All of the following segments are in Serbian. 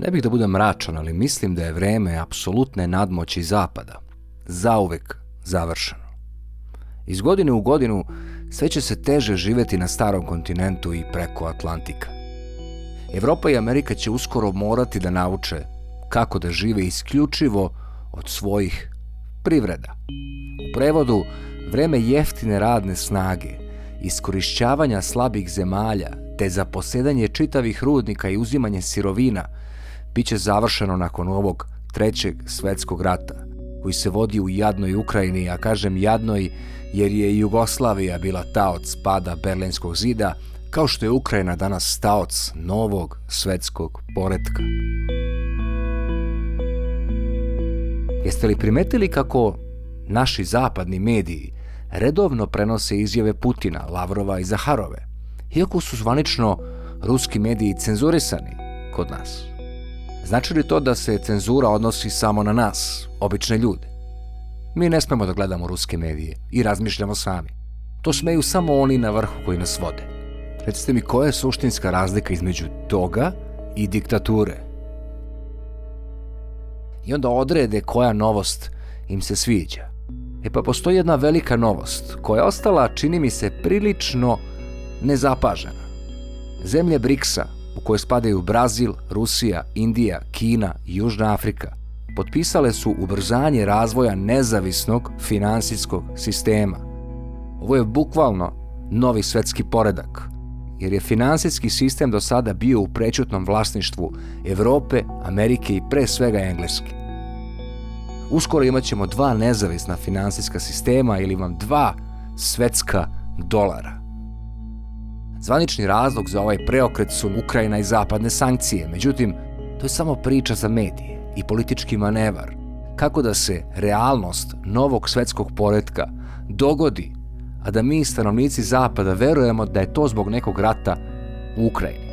Ne bih da budem mračan, ali mislim da je vreme apsolutne nadmoći Zapada zauvek završeno. Iz godine u godinu sve će se teže živeti na starom kontinentu i preko Atlantika. Evropa i Amerika će uskoro morati da nauče kako da žive isključivo od svojih privreda. U prevodu, vreme jeftine radne snage, iskorišćavanja slabih zemalja te zaposedanje čitavih rudnika i uzimanje sirovina biće završeno nakon ovog trećeg svetskog rata, koji se vodi u jadnoj Ukrajini, a kažem jadnoj jer je Jugoslavija bila taoc pada Berlinskog zida, kao što je Ukrajina danas taoc novog svetskog poretka. Jeste li primetili kako naši zapadni mediji redovno prenose izjave Putina, Lavrova i Zaharove, iako su zvanično ruski mediji cenzurisani kod nas? Znači li to da se cenzura odnosi samo na nas, obične ljude? Mi ne smemo da gledamo ruske medije i razmišljamo sami. To smeju samo oni na vrhu koji nas vode. Recite mi, koja je suštinska razlika između toga i diktature? I onda odrede koja novost im se sviđa. Pa postoji jedna velika novost koja je ostala, čini mi se, prilično nezapažena. Zemlje BRICS-a, u koje spadaju Brazil, Rusija, Indija, Kina i Južna Afrika, potpisale su ubrzanje razvoja nezavisnog finansijskog sistema. Ovo je bukvalno novi svetski poredak, jer je finansijski sistem do sada bio u prećutnom vlasništvu Evrope, Amerike i pre svega Engleske. Uskoro imat ćemo 2 nezavisna finansijska sistema ili vam 2 svetska dolara. Zvanični razlog za ovaj preokret su Ukrajina i zapadne sankcije, međutim, to je samo priča za medije i politički manevar. Kako da se realnost novog svetskog poretka dogodi, a da mi, stanovnici Zapada, verujemo da je to zbog nekog rata u Ukrajini.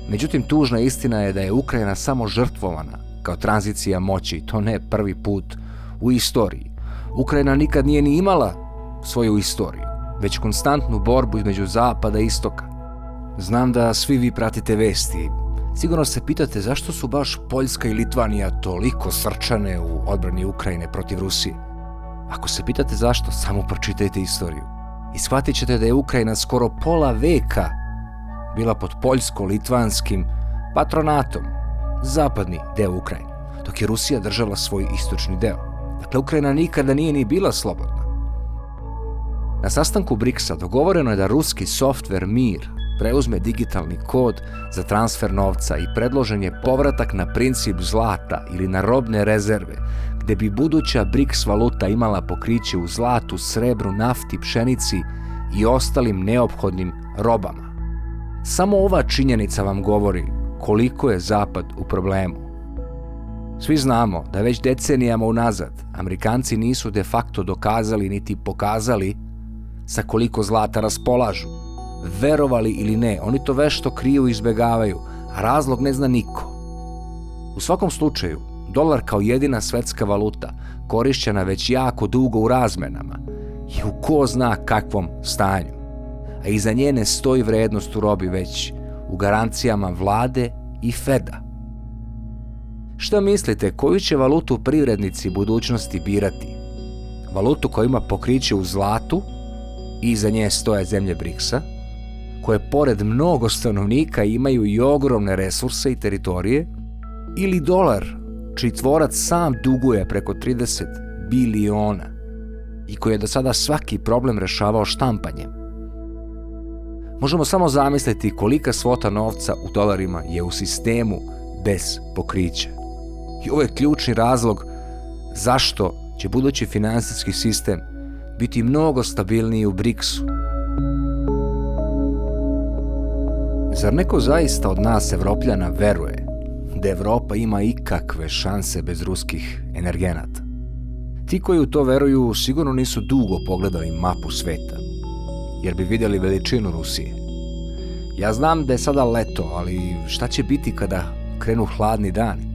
Međutim, tužna istina je da je Ukrajina samo žrtvovana kao tranzicija moći, to ne prvi put u istoriji. Ukrajina nikad nije ni imala svoju istoriju, već konstantnu borbu između Zapada i Istoka. Znam da svi vi pratite vesti. Sigurno se pitate zašto su baš Poljska i Litvanija toliko srčane u odbrani Ukrajine protiv Rusije. Ako se pitate zašto, samo pročitajte istoriju. I shvatit ćete da je Ukrajina skoro pola veka bila pod poljsko-litvanskim patronatom, zapadni deo Ukrajine, dok je Rusija držala svoj istočni deo. Dakle, Ukrajina nikada nije ni bila slobodna. Na sastanku BRICS-a dogovoreno je da ruski softver Mir preuzme digitalni kod za transfer novca i predložen je povratak na princip zlata ili na robne rezerve, gde bi buduća BRICS valuta imala pokriće u zlatu, srebru, nafti, pšenici i ostalim neophodnim robama. Samo ova činjenica vam govori koliko je Zapad u problemu. Svi znamo da već decenijama unazad Amerikanci nisu de facto dokazali niti pokazali sa koliko zlata raspolažu. Verovali ili ne, oni to vešto kriju i izbegavaju, a razlog ne zna niko. U svakom slučaju, dolar kao jedina svetska valuta, korišćena već jako dugo u razmenama, je u ko zna kakvom stanju, a iza nje ne stoji vrednost u robi, već u garancijama vlade i Feda. Šta mislite, koju će valutu privrednici budućnosti birati? Valutu koja ima pokriće u zlatu i iza nje stoje zemlje BRICS-a, koje pored mnogo stanovnika imaju i ogromne resurse i teritorije, ili dolar, čiji tvorac sam duguje preko 30 biliona i koji je do sada svaki problem rešavao štampanjem? Možemo samo zamisliti kolika svota novca u dolarima je u sistemu bez pokrića. I ovo je ključni razlog zašto će budući finansijski sistem biti mnogo stabilniji u BRICS-u. Zar neko zaista od nas Evropljana veruje da Evropa ima ikakve šanse bez ruskih energenata? Ti koji u to veruju sigurno nisu dugo pogledali mapu sveta, jer bi vidjeli veličinu Rusije. Ja znam da je sada leto, ali šta će biti kada krenu hladni dani?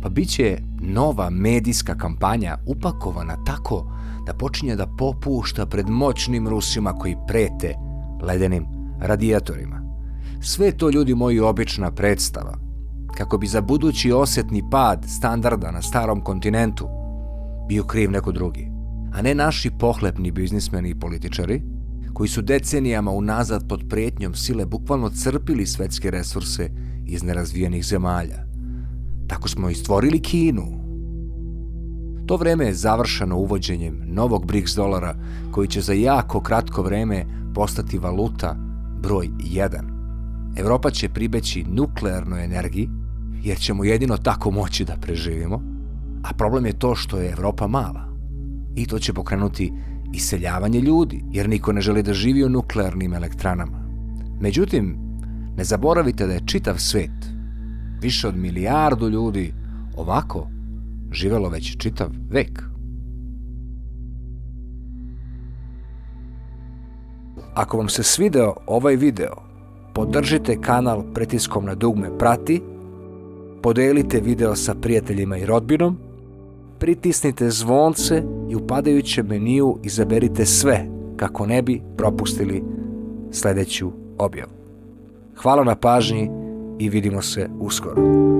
Pa bit će nova medijska kampanja upakovana tako da počinje da popušta pred moćnim Rusima koji prete ledenim radijatorima. Sve to, ljudi moji, obična predstava. kako bi za budući osjetni pad standarda na starom kontinentu bio kriv neko drugi, a ne naši pohlepni biznismeni i političari koji su decenijama unazad pod prijetnjom sile bukvalno crpili svetske resurse iz nerazvijenih zemalja. Tako smo i stvorili Kinu. To vreme je završeno uvođenjem novog BRICS dolara koji će za jako kratko vreme postati valuta broj 1. Evropa će pribeći nuklearnoj energiji jer ćemo jedino tako moći da preživimo, a problem je to što je Evropa mala. I to će pokrenuti iseljavanje ljudi, jer niko ne želi da živi u nuklearnim elektranama. Međutim, ne zaboravite da je čitav svet, više od milijardu ljudi, ovako živelo već čitav vek. Ako vam se svideo ovaj video, podržite kanal pritiskom na dugme prati, podelite video sa prijateljima i rodbinom, pritisnite zvonce i u padajućem meniju izaberite sve kako ne bi propustili sljedeću objavu. Hvala na pažnji i vidimo se uskoro.